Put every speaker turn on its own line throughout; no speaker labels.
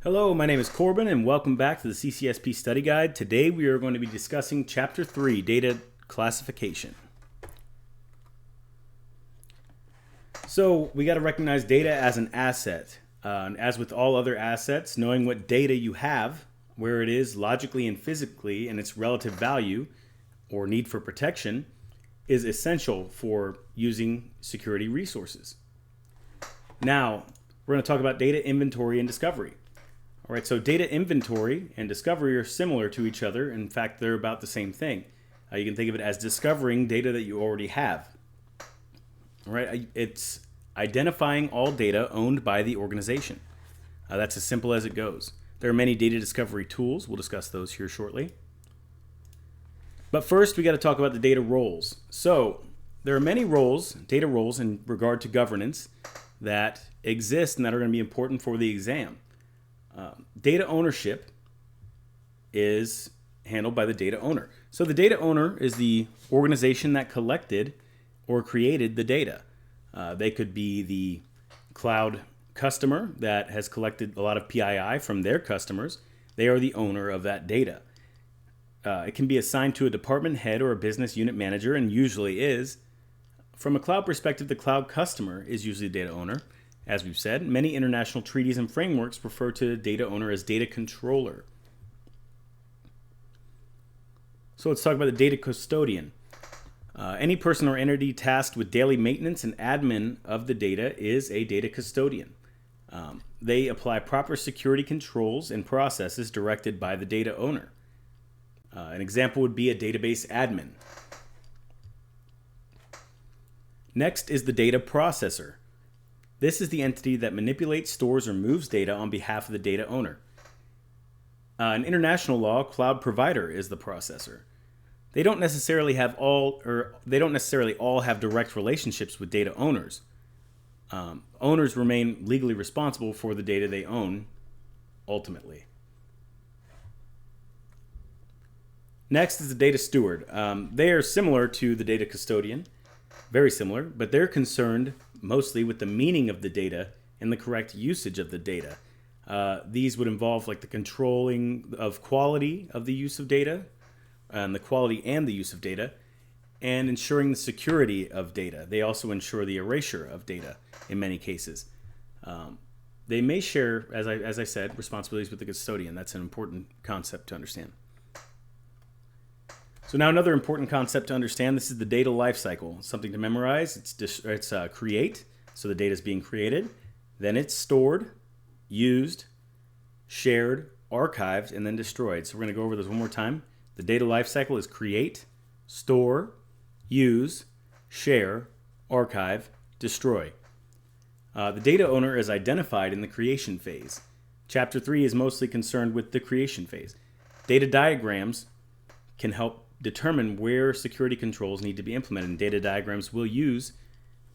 Hello, my name is Corbin and welcome back to the CCSP Study Guide. Today we are going to be discussing Chapter 3, Data Classification. So we got to recognize data as an asset. As with all other assets, knowing what data you have, where it is logically and physically, and its relative value or need for protection is essential for using security resources. Now, we're going to talk about data inventory and discovery. All right, so data inventory and discovery are similar to each other. In fact, they're about the same thing. You can think of it as discovering data that you already have. All right, it's identifying all data owned by the organization. That's as simple as it goes. There are many data discovery tools. We'll discuss those here shortly. But first, we got to talk about the data roles. So there are many roles, data roles in regard to governance that exist and that are going to be important for the exam. Data ownership is handled by the data owner. So the data owner is the organization that collected or created the data. They could be the cloud customer that has collected a lot of PII from their customers. They are the owner of that data. It can be assigned to a department head or a business unit manager, and usually is. From a cloud perspective, the cloud customer is usually the data owner. As we've said, many international treaties and frameworks refer to the data owner as data controller. So let's talk about the data custodian. Any person or entity tasked with daily maintenance and admin of the data is a data custodian. They apply proper security controls and processes directed by the data owner. An example would be a database admin. Next is the data processor. This is the entity that manipulates, stores, or moves data on behalf of the data owner. In international law, cloud provider is the processor. They don't necessarily all have direct relationships with data owners. Owners remain legally responsible for the data they own, ultimately. Next is the data steward. They are similar to the data custodian, very similar, but they're concerned mostly with the meaning of the data and the correct usage of the data. These would involve like the controlling of quality of the use of data, and the quality and the use of data, and ensuring the security of data. They also ensure the erasure of data in many cases. They may share, as I said, responsibilities with the custodian. That's an important concept to understand. So now another important concept to understand, this is the data lifecycle. Something to memorize, it's create, so the data is being created, then it's stored, used, shared, archived, and then destroyed. So we're going to go over this one more time. The data lifecycle is create, store, use, share, archive, destroy. The data owner is identified in the creation phase. Chapter 3 is mostly concerned with the creation phase. Data diagrams can help determine where security controls need to be implemented. And data diagrams will use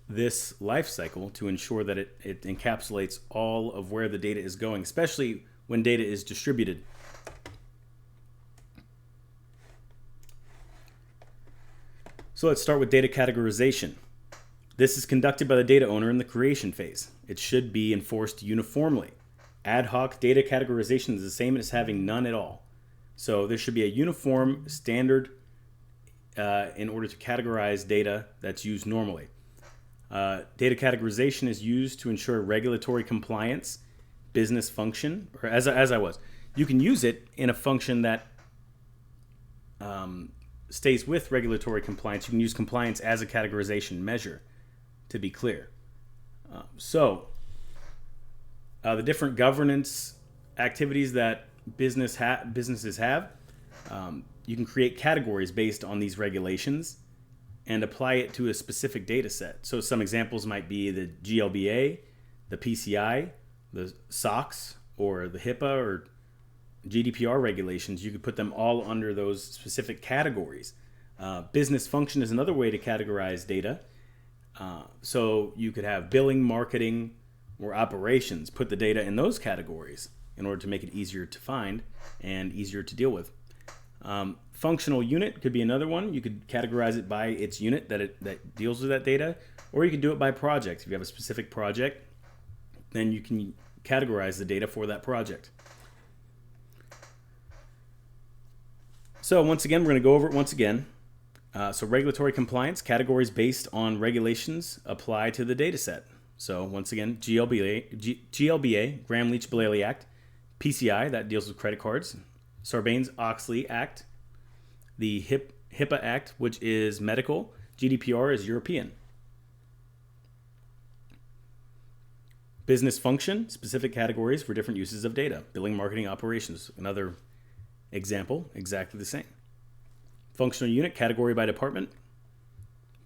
this life cycle to ensure that it encapsulates all of where the data is going, especially when data is distributed. So let's start with data categorization. This is conducted by the data owner in the creation phase. It should be enforced uniformly. Ad hoc data categorization is the same as having none at all. So there should be a uniform standard in order to categorize data that's used normally. Data categorization is used to ensure regulatory compliance, business function, or you can use it in a function that stays with regulatory compliance. You can use compliance as a categorization measure, to be clear. The different governance activities that businesses have, you can create categories based on these regulations and apply it to a specific data set. So some examples might be the GLBA, the PCI, the SOX, or the HIPAA or GDPR regulations. You could put them all under those specific categories. Business function is another way to categorize data. So you could have billing, marketing, or operations. Put the data in those categories in order to make it easier to find and easier to deal with. Functional unit could be another one. You could categorize it by its unit that deals with that data, or you could do it by project. If you have a specific project, then you can categorize the data for that project. So once again, we're going to go over it once again. So regulatory compliance, categories based on regulations apply to the data set. So once again, GLBA, Graham-Leach-Bliley Act, PCI, that deals with credit cards, Sarbanes-Oxley Act, the HIPAA Act, which is medical, GDPR is European. Business function, specific categories for different uses of data. Billing, marketing, operations, another example, exactly the same. Functional unit, category by department.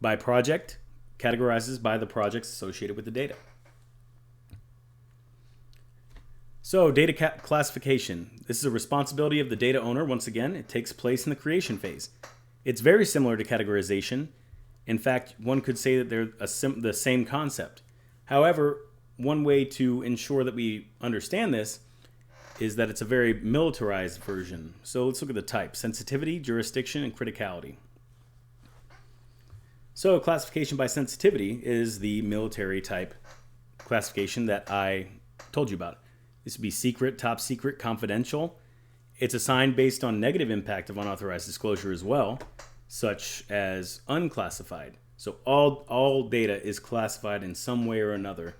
By project, categorizes by the projects associated with the data. So data classification. This is a responsibility of the data owner. Once again, it takes place in the creation phase. It's very similar to categorization. In fact, one could say that they're the same concept. However, one way to ensure that we understand this is that it's a very militarized version. So let's look at the types: sensitivity, jurisdiction, and criticality. So classification by sensitivity is the military type classification that I told you about. This would be secret, top secret, confidential. It's assigned based on negative impact of unauthorized disclosure as well, such as unclassified. So all data is classified in some way or another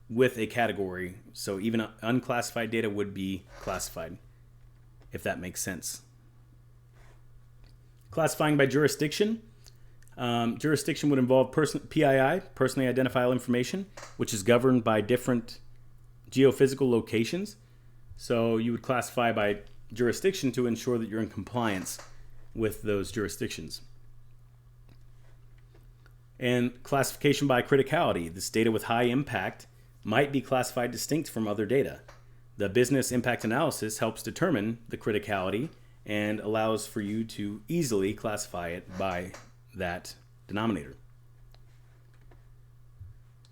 with a category. So even unclassified data would be classified, if that makes sense. Classifying by jurisdiction. Jurisdiction would involve PII, personally identifiable information, which is governed by different geophysical locations. So you would classify by jurisdiction to ensure that you're in compliance with those jurisdictions. And classification by criticality. This data with high impact might be classified distinct from other data. The business impact analysis helps determine the criticality and allows for you to easily classify it by that denominator.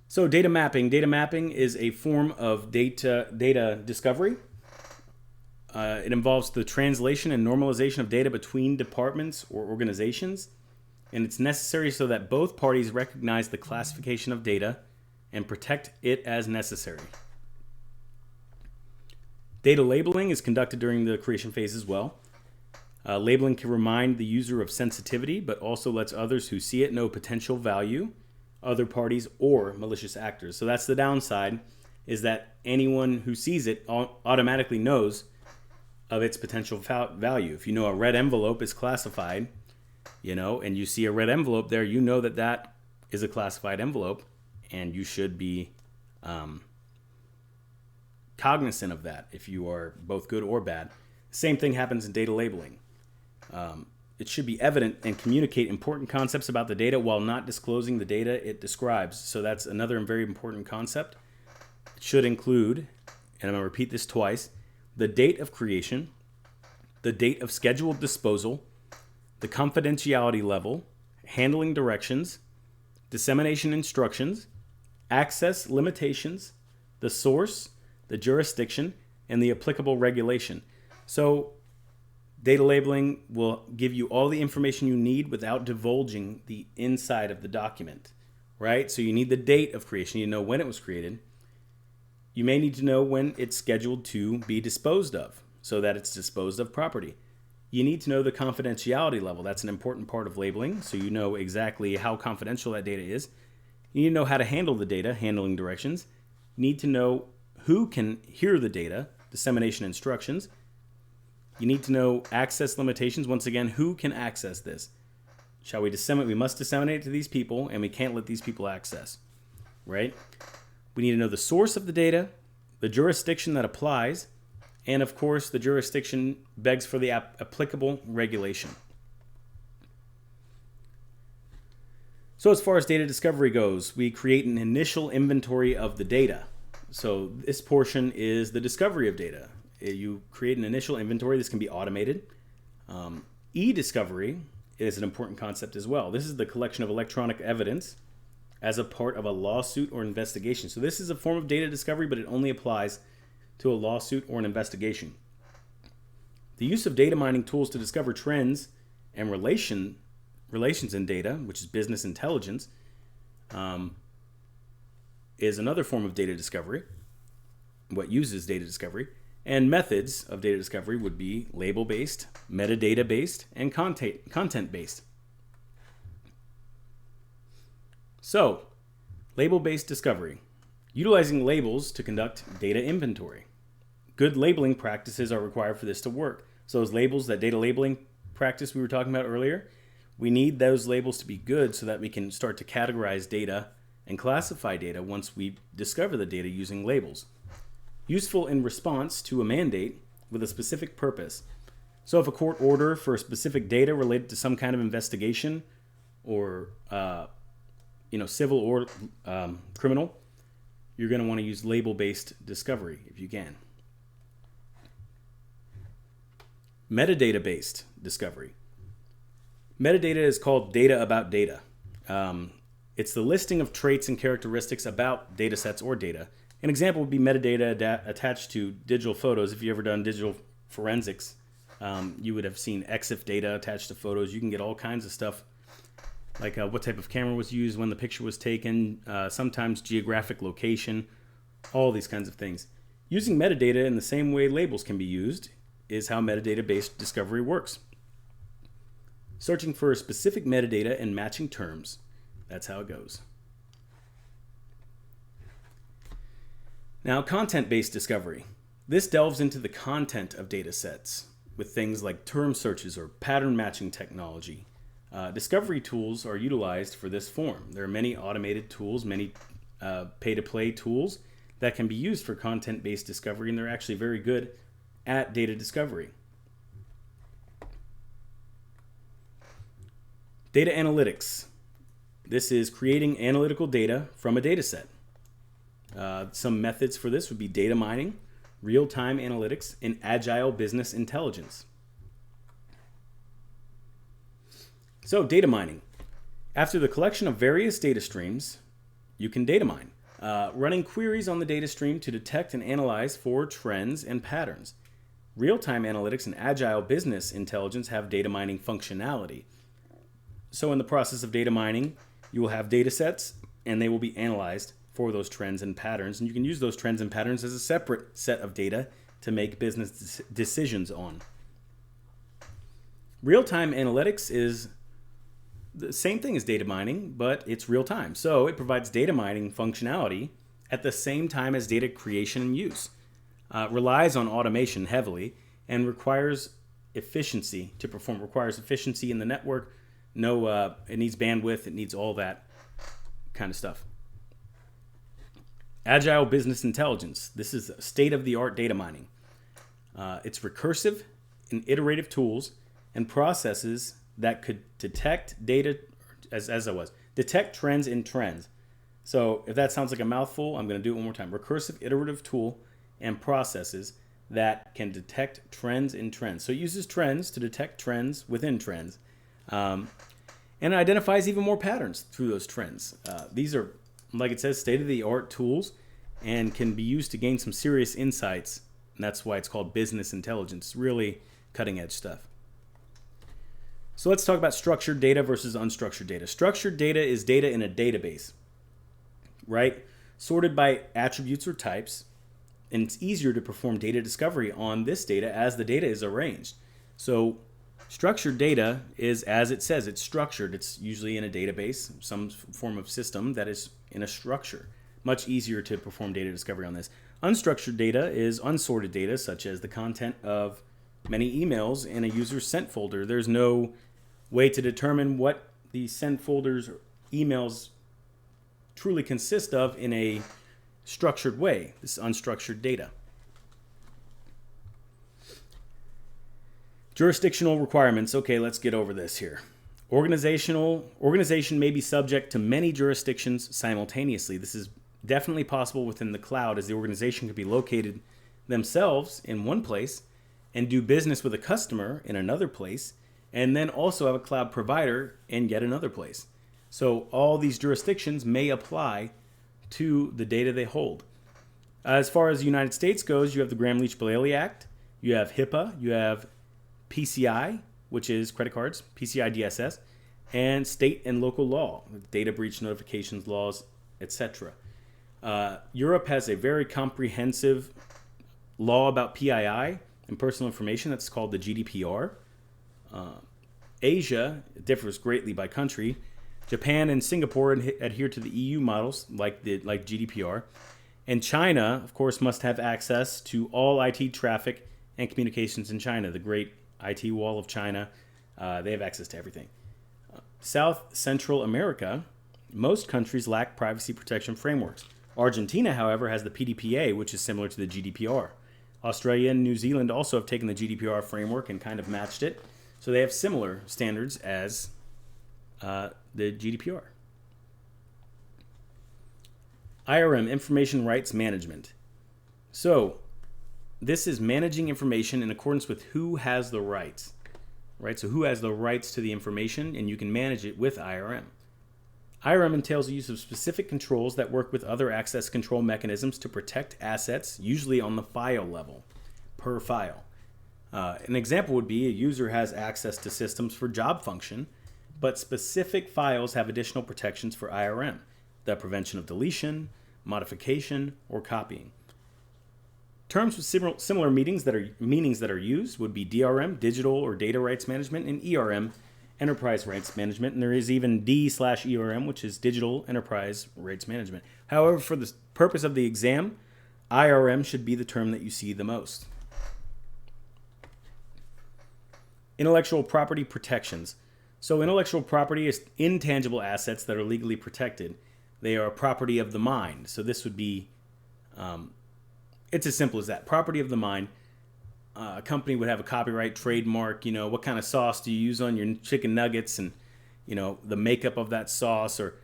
So data mapping. Data mapping is a form of data discovery. It involves the translation and normalization of data between departments or organizations, and it's necessary so that both parties recognize the classification of data and protect it as necessary. Data labeling is conducted during the creation phase as well. Labeling can remind the user of sensitivity, but also lets others who see it know potential value, other parties, or malicious actors. So that's the downside, is that anyone who sees it automatically knows of its potential value. If you know a red envelope is classified, and you see a red envelope there, you know that that is a classified envelope, and you should be cognizant of that if you are both good or bad. Same thing happens in data labeling. It should be evident and communicate important concepts about the data while not disclosing the data it describes. So that's another very important concept. It should include, and I'm going to repeat this twice, the date of creation, the date of scheduled disposal, the confidentiality level, handling directions, dissemination instructions, access limitations, the source, the jurisdiction, and the applicable regulation. So data labeling will give you all the information you need without divulging the inside of the document, right? So you need the date of creation. You know when it was created. You may need to know when it's scheduled to be disposed of so that it's disposed of properly. You need to know the confidentiality level. That's an important part of labeling, so you know exactly how confidential that data is. You need to know how to handle the data, handling directions. You need to know who can hear the data, dissemination instructions. You need to know access limitations. Once again, who can access this? Shall we disseminate? We must disseminate it to these people, and we can't let these people access, right? We need to know the source of the data, the jurisdiction that applies, and of course, the jurisdiction begs for the applicable regulation. So as far as data discovery goes, we create an initial inventory of the data. So this portion is the discovery of data. You create an initial inventory. This can be automated. E-discovery is an important concept as well. This is the collection of electronic evidence as a part of a lawsuit or investigation. So this is a form of data discovery, but it only applies to a lawsuit or an investigation. The use of data mining tools to discover trends and relations in data, which is business intelligence, is another form of data discovery, what uses data discovery. And methods of data discovery would be label-based, metadata-based, and content-based. So, label-based discovery. Utilizing labels to conduct data inventory. Good labeling practices are required for this to work. So those labels, that data labeling practice we were talking about earlier, we need those labels to be good so that we can start to categorize data and classify data once we discover the data using labels. Useful in response to a mandate with a specific purpose. So if a court order for specific data related to some kind of investigation or civil or criminal, you're going to want to use label-based discovery if you can. Metadata-based discovery. Metadata is called data about data. It's the listing of traits and characteristics about data sets or data. An example would be metadata attached to digital photos. If you've ever done digital forensics, you would have seen EXIF data attached to photos. You can get all kinds of stuff, like what type of camera was used, when the picture was taken, sometimes geographic location, all these kinds of things. Using metadata in the same way labels can be used is how metadata-based discovery works. Searching for specific metadata and matching terms. That's how it goes. Now, content-based discovery. This delves into the content of data sets with things like term searches or pattern matching technology. Discovery tools are utilized for this form. There are many automated tools, many pay-to-play tools that can be used for content-based discovery, and they're actually very good at data discovery. Data analytics. This is creating analytical data from a data set. Some methods for this would be data mining, real-time analytics, and agile business intelligence. So, data mining. After the collection of various data streams, you can data mine, running queries on the data stream to detect and analyze for trends and patterns. Real-time analytics and agile business intelligence have data mining functionality. So in the process of data mining, you will have data sets and they will be analyzed for those trends and patterns. And you can use those trends and patterns as a separate set of data to make business decisions on. Real-time analytics is the same thing as data mining, but it's real time. So it provides data mining functionality at the same time as data creation and use. Relies on automation heavily and requires efficiency to perform, requires efficiency in the network. It needs bandwidth, it needs all that kind of stuff. Agile business intelligence. This is state-of-the-art data mining. It's recursive and iterative tools and processes that could detect data, detect trends in trends. So if that sounds like a mouthful, I'm going to do it one more time. Recursive iterative tool and processes that can detect trends in trends. So it uses trends to detect trends within trends. And it identifies even more patterns through those trends. These are, like it says, state-of-the-art tools and can be used to gain some serious insights. And that's why it's called business intelligence. Really cutting-edge stuff. So let's talk about structured data versus unstructured data. Structured data is data in a database, right? Sorted by attributes or types. And it's easier to perform data discovery on this data as the data is arranged. So structured data is, as it says, it's structured. It's usually in a database, some form of system that is in a structure. Much easier to perform data discovery on this. Unstructured data is unsorted data, such as the content of many emails in a user's sent folder. There's no way to determine what the sent folders or emails truly consist of in a structured way. This is unstructured data. Jurisdictional requirements. Okay, let's get over this here. Organization may be subject to many jurisdictions simultaneously. This is definitely possible within the cloud, as the organization could be located themselves in one place and do business with a customer in another place, and then also have a cloud provider in yet another place. So all these jurisdictions may apply to the data they hold. As far as the United States goes, you have the Gramm-Leach-Bliley Act, you have HIPAA, you have PCI, which is credit cards, PCI DSS, and state and local law, data breach notifications laws, etc. Europe has a very comprehensive law about PII and personal information that's called the GDPR. Asia differs greatly by country. Japan and Singapore adhere to the EU models like GDPR. And China, of course, must have access to all IT traffic and communications in China, the great IT wall of China. They have access to everything. South Central America, most countries lack privacy protection frameworks. Argentina, however, has the PDPA, which is similar to the GDPR. Australia and New Zealand also have taken the GDPR framework and kind of matched it. So they have similar standards as the GDPR. IRM, Information Rights Management. So this is managing information in accordance with who has the rights, right? So who has the rights to the information, and you can manage it with IRM. IRM entails the use of specific controls that work with other access control mechanisms to protect assets, usually on the file level, per file. An example would be a user has access to systems for job function, but specific files have additional protections for IRM, the prevention of deletion, modification, or copying. Terms with similar meanings that are used would be DRM, digital or data rights management, and ERM, enterprise rights management, and there is even D/ERM, which is digital enterprise rights management. However, for the purpose of the exam, IRM should be the term that you see the most. Intellectual property protections. So intellectual property is intangible assets that are legally protected. They are property of the mind. So this would be, it's as simple as that. Property of the mind. A company would have a copyright, trademark, what kind of sauce do you use on your chicken nuggets, and, the makeup of that sauce. Or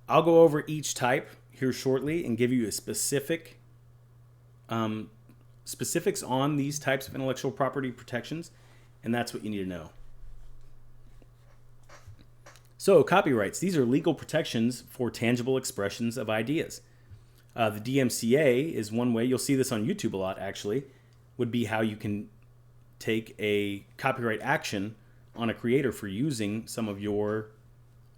I'll go over each type here shortly and give you a specifics on these types of intellectual property protections, and that's what you need to know. So copyrights, these are legal protections for tangible expressions of ideas. The DMCA is one way, you'll see this on YouTube a lot actually, would be how you can take a copyright action on a creator for using some of your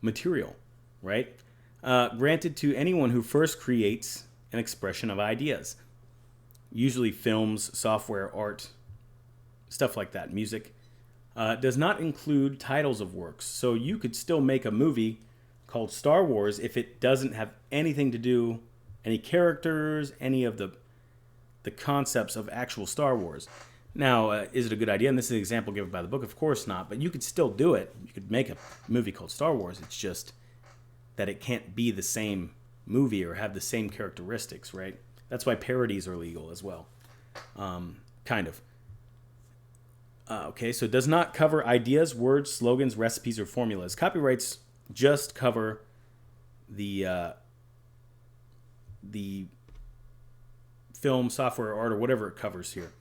material, right? Granted to anyone who first creates an expression of ideas, usually films, software, art, stuff like that, music. Does not include titles of works. So you could still make a movie called Star Wars if it doesn't have anything to do, any characters, any of the concepts of actual Star Wars. Now, is it a good idea? And this is an example given by the book. Of course not, but you could still do it. You could make a movie called Star Wars. It's just that it can't be the same movie or have the same characteristics, right? That's why parodies are legal as well. Kind of. Okay, so it does not cover ideas, words, slogans, recipes, or formulas. Copyrights just cover the film, software, art, or whatever it covers here.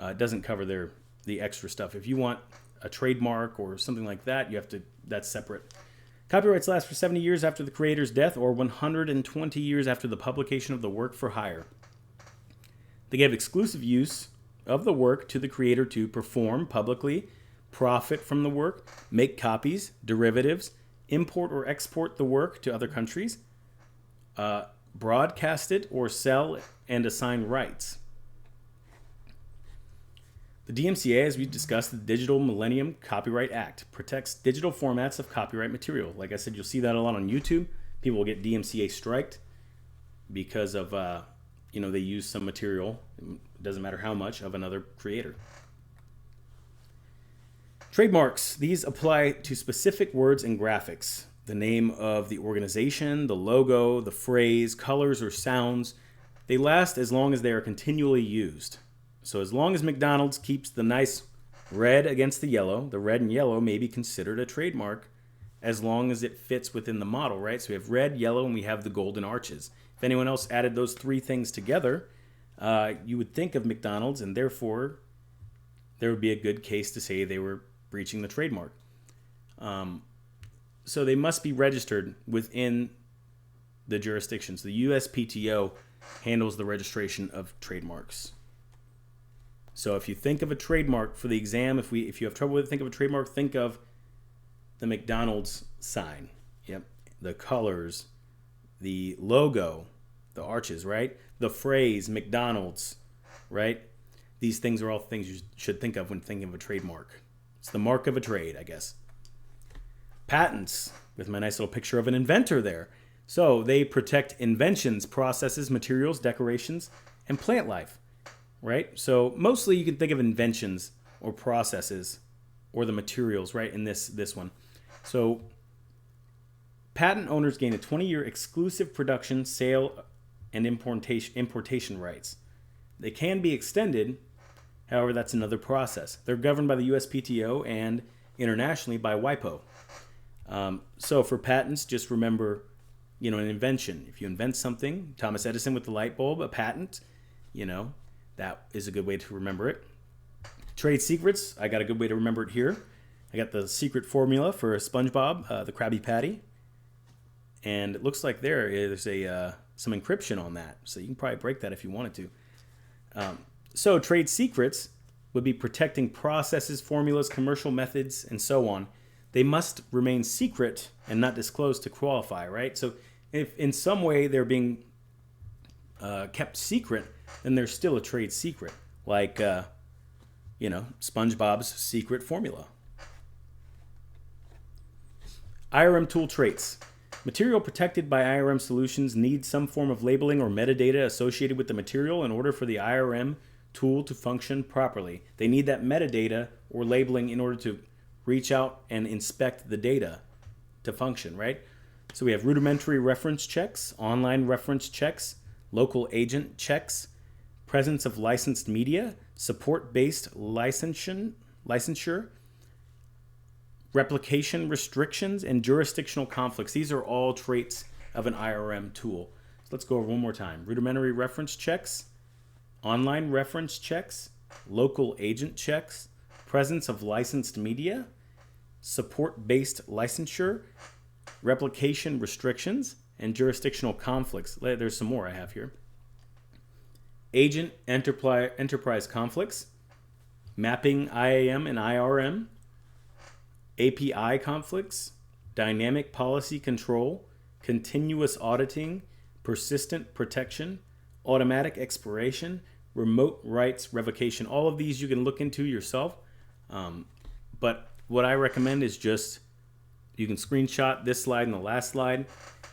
It doesn't cover the extra stuff. If you want a trademark or something like that, that's separate. Copyrights last for 70 years after the creator's death or 120 years after the publication of the work for hire. They give exclusive use of the work to the creator to perform publicly, profit from the work, make copies, derivatives, import or export the work to other countries, broadcast it or sell and assign rights. The DMCA, as we discussed, the Digital Millennium Copyright Act, protects digital formats of copyright material. Like I said, you'll see that a lot on YouTube. People will get DMCA striked because of they use some material, it doesn't matter how much, of another creator. Trademarks, these apply to specific words and graphics. The name of the organization, the logo, the phrase, colors, or sounds. They last as long as they are continually used. So as long as McDonald's keeps the nice red against the red and yellow may be considered a trademark as long as it fits within the model, right? So we have red, yellow, and we have the golden arches. If anyone else added those three things together, you would think of McDonald's, and therefore there would be a good case to say they were breaching the trademark. So they must be registered within the jurisdictions. The USPTO handles the registration of trademarks. So if you think of a trademark for the exam, if you have trouble with it, think of a trademark, think of the McDonald's sign. Yep. The colors, the logo, the arches, right? The phrase McDonald's, right? These things are all things you should think of when thinking of a trademark. It's the mark of a trade, I guess. Patents, with my nice little picture of an inventor there. So they protect inventions, processes, materials, decorations, and plant life, right? So mostly you can think of inventions or processes or the materials, right, in this one. So patent owners gain a 20-year exclusive production, sale, and importation rights. They can be extended, however, that's another process. They're governed by the USPTO and internationally by WIPO. So for patents, just remember, an invention. If you invent something, Thomas Edison with the light bulb, a patent, that is a good way to remember it. Trade secrets, I got a good way to remember it here. I got the secret formula for SpongeBob, the Krabby Patty. And it looks like there's some encryption on that. So you can probably break that if you wanted to. So trade secrets would be protecting processes, formulas, commercial methods, and so on. They must remain secret and not disclosed to qualify, right? So if in some way they're being kept secret, then there's still a trade secret, like, SpongeBob's secret formula. IRM tool traits. Material protected by IRM solutions needs some form of labeling or metadata associated with the material in order for the IRM tool to function properly. They need that metadata or labeling in order to reach out and inspect the data to function, right? So we have rudimentary reference checks, online reference checks, local agent checks, presence of licensed media, support-based licensure, replication restrictions, and jurisdictional conflicts. These are all traits of an IRM tool. So let's go over one more time. Rudimentary reference checks, online reference checks, local agent checks, presence of licensed media, support-based licensure, replication restrictions, and jurisdictional conflicts. There's some more I have here. Agent enterprise conflicts, mapping IAM and IRM, API conflicts, dynamic policy control, continuous auditing, persistent protection, automatic expiration, remote rights revocation. All of these you can look into yourself. But what I recommend is just you can screenshot this slide and the last slide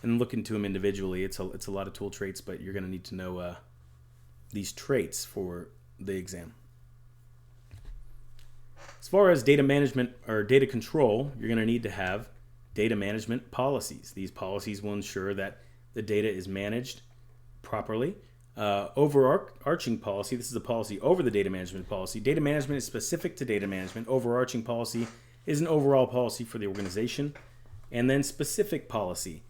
and look into them individually. It's a lot of tool traits, but you're going to need to know these traits for the exam. As far as data management or data control, you're going to need to have data management policies. These policies will ensure that the data is managed properly. Overarching policy, this is a policy over the data management policy. Data management is specific to data management. Overarching policy is an overall policy for the organization. And then specific policy.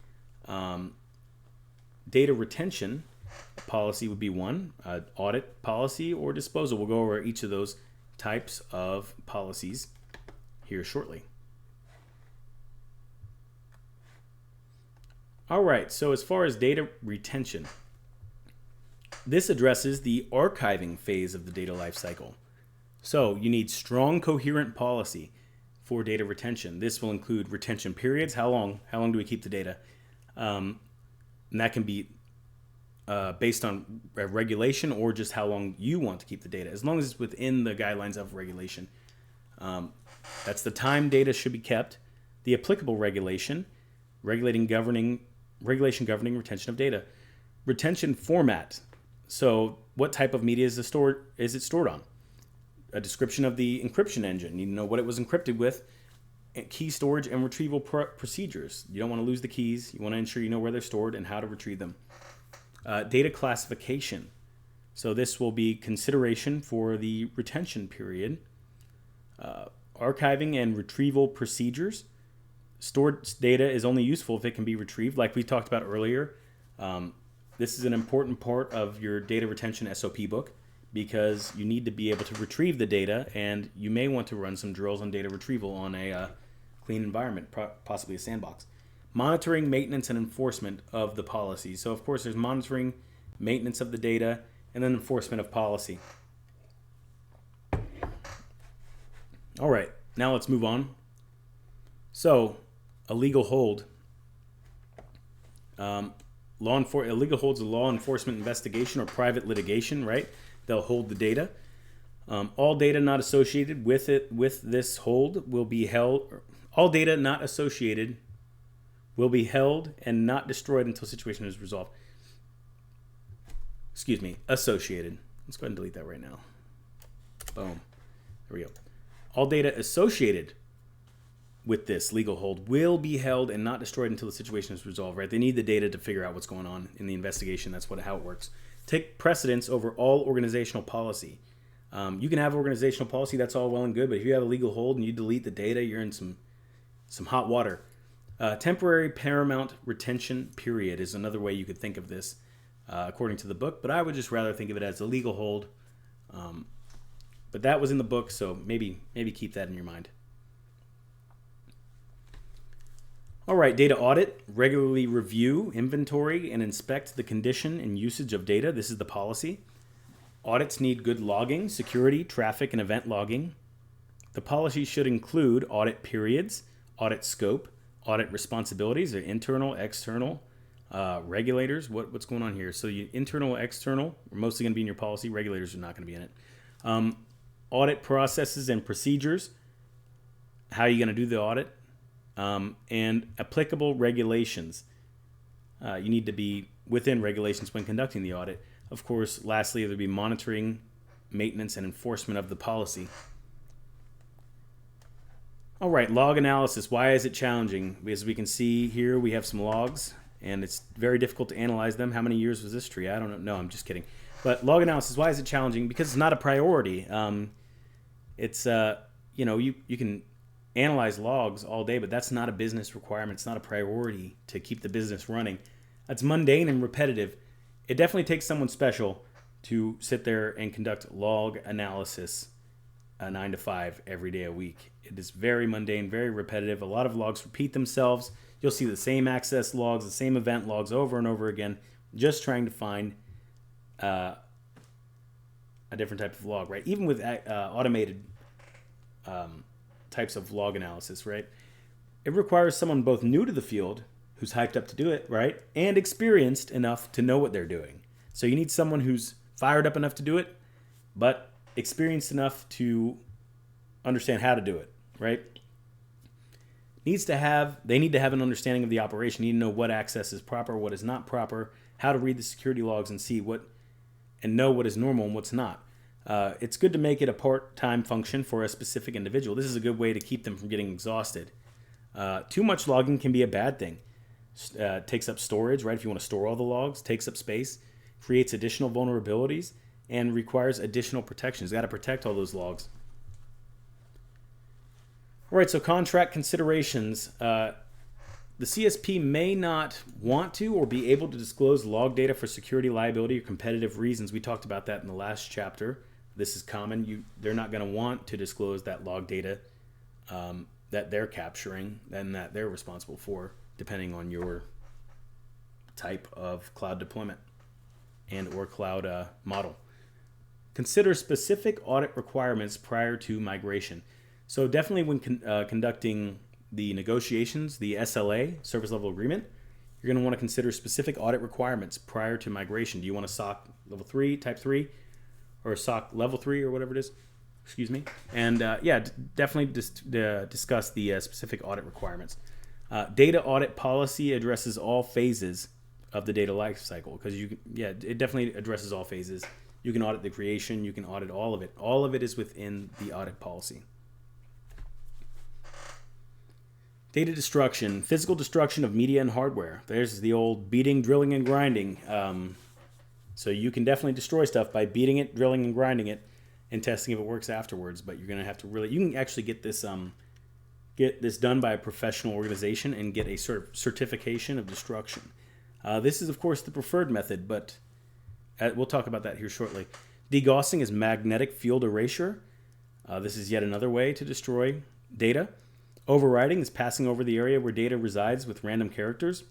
Data retention policy would be one. Audit policy or disposal. We'll go over each of those types of policies here shortly. All right, so as far as data retention, this addresses the archiving phase of the data lifecycle. So you need strong, coherent policy for data retention. This will include retention periods. How long do we keep the data? And that can be based on regulation or just how long you want to keep the data, as long as it's within the guidelines of regulation. That's the time data should be kept. The applicable regulation governing retention of data. Retention format. So what type of media is it stored on? A description of the encryption engine. You know what it was encrypted with. Key storage and retrieval procedures. You don't want to lose the keys. You want to ensure you know where they're stored and how to retrieve them. Data classification. So this will be consideration for the retention period. Archiving and retrieval procedures. Stored data is only useful if it can be retrieved, like we talked about earlier. This is an important part of your data retention SOP book because you need to be able to retrieve the data, and you may want to run some drills on data retrieval on a clean environment, possibly a sandbox. Monitoring, maintenance, and enforcement of the policy. So, of course, there's monitoring, maintenance of the data, and then enforcement of policy. All right, now let's move on. So, a legal hold. a legal hold's a law enforcement investigation or private litigation, right? They'll hold the data. All data not associated with this hold will be held. All data not associated will be held and not destroyed until situation is resolved. Excuse me, associated. Let's go ahead and delete that right now. Boom. There we go. All data associated with this legal hold will be held and not destroyed until the situation is resolved, right? They need the data to figure out what's going on in the investigation. That's how it works. Take precedence over all organizational policy. You can have organizational policy, that's all well and good, but if you have a legal hold and you delete the data, you're in some hot water. Temporary paramount retention period is another way you could think of this, according to the book, but I would just rather think of it as a legal hold. But that was in the book, so maybe keep that in your mind. All right, data audit. Regularly review, inventory, and inspect the condition and usage of data. This is the policy. Audits need good logging, security, traffic, and event logging. The policy should include audit periods, audit scope, audit responsibilities, or internal, external, regulators. What's going on here? So internal, external are mostly going to be in your policy. Regulators are not going to be in it. Audit processes and procedures. How are you going to do the audit? And applicable regulations. You need to be within regulations when conducting the audit. Of course, lastly, there will be monitoring, maintenance, and enforcement of the policy. All right, log analysis. Why is it challenging? As we can see here, we have some logs, and it's very difficult to analyze them. How many years was this tree? I don't know. No, I'm just kidding. But log analysis, why is it challenging? Because it's not a priority. You can analyze logs all day, but that's not a business requirement. It's not a priority to keep the business running. That's mundane and repetitive. It definitely takes someone special to sit there and conduct log analysis 9 to 5 every day a week. It is very mundane, very repetitive. A lot of logs repeat themselves. You'll see the same access logs, the same event logs over and over again, just trying to find a different type of log, right? Even with automated types of log analysis, right? It requires someone both new to the field, who's hyped up to do it, right? And experienced enough to know what they're doing. So you need someone who's fired up enough to do it, but experienced enough to understand how to do it, right? They need to have an understanding of the operation. They need to know what access is proper, what is not proper, how to read the security logs and see and know what is normal and what's not. It's good to make it a part-time function for a specific individual. This is a good way to keep them from getting exhausted. Too much logging can be a bad thing. Takes up storage, right? If you want to store all the logs, takes up space, creates additional vulnerabilities, and requires additional protections. You got to protect all those logs. All right, so contract considerations. The CSP may not want to or be able to disclose log data for security, liability, or competitive reasons. We talked about that in the last chapter. This is common. They're not going to want to disclose that log data that they're capturing and that they're responsible for, depending on your type of cloud deployment and or cloud model. Consider specific audit requirements prior to migration. So definitely when conducting the negotiations, the SLA, service level agreement, you're going to want to consider specific audit requirements prior to migration. Do you want a SOC level 3, type 3, or a SOC level 3 or whatever it is? Excuse me. And definitely discuss the specific audit requirements. Data audit policy addresses all phases of the data lifecycle because it definitely addresses all phases. You can audit the creation, you can audit all of it. All of it is within the audit policy. Data destruction, physical destruction of media and hardware. There's the old beating, drilling, and grinding. So you can definitely destroy stuff by beating it, drilling, and grinding it, and testing if it works afterwards. But you're going to have to you can actually get this done by a professional organization and get a sort of certification of destruction. This is, of course, the preferred method, but we'll talk about that here shortly. Degaussing is magnetic field erasure. This is yet another way to destroy data. Overriding is passing over the area where data resides with random characters.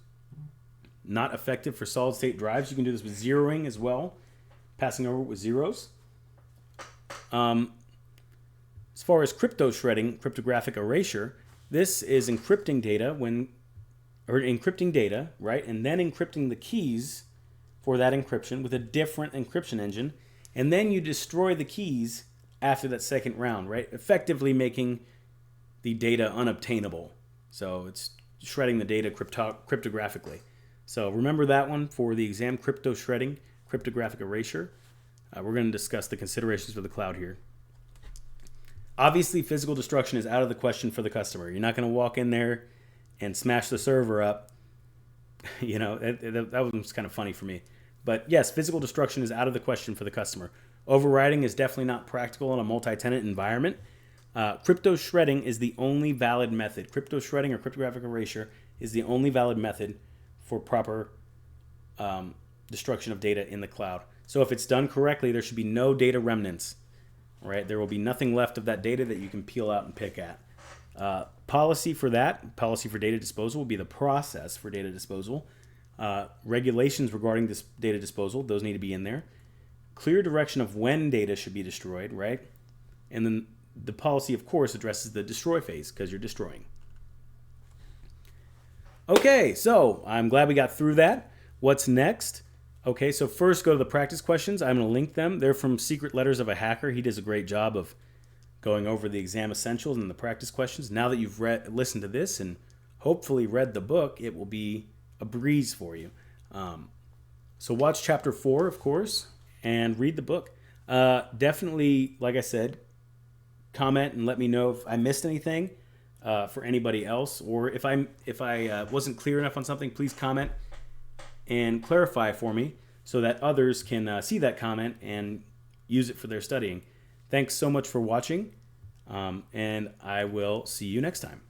Not effective for solid-state drives. You can do this with zeroing as well, passing over with zeros. As far as crypto shredding, cryptographic erasure, this is encrypting data when or encrypting data, right? And then encrypting the keys for that encryption with a different encryption engine. And then you destroy the keys after that second round, right? Effectively making the data unobtainable. So it's shredding the data cryptographically. So remember that one for the exam, crypto shredding, cryptographic erasure. We're going to discuss the considerations for the cloud here. Obviously, physical destruction is out of the question for the customer. You're not going to walk in there and smash the server up. You know, that was kind of funny for me. But yes, physical destruction is out of the question for the customer. Overriding is definitely not practical in a multi-tenant environment. Crypto shredding is the only valid method. Crypto shredding or cryptographic erasure is the only valid method for proper destruction of data in the cloud. So if it's done correctly, there should be no data remnants. Right? There will be nothing left of that data that you can peel out and pick at. Policy for data disposal will be the process for data disposal. Regulations regarding this data disposal, those need to be in there. Clear direction of when data should be destroyed, right? And then the policy, of course, addresses the destroy phase because you're destroying. Okay, so I'm glad we got through that. What's next? Okay, so first go to the practice questions. I'm going to link them. They're from Secret Letters of a Hacker. He does a great job of going over the exam essentials and the practice questions. Now that you've listened to this and hopefully read the book, it will be a breeze for you. So watch chapter 4, of course, and read the book. Definitely, like I said, comment and let me know if I missed anything for anybody else, or if I wasn't clear enough on something, please comment and clarify for me so that others can see that comment and use it for their studying. Thanks so much for watching, and I will see you next time.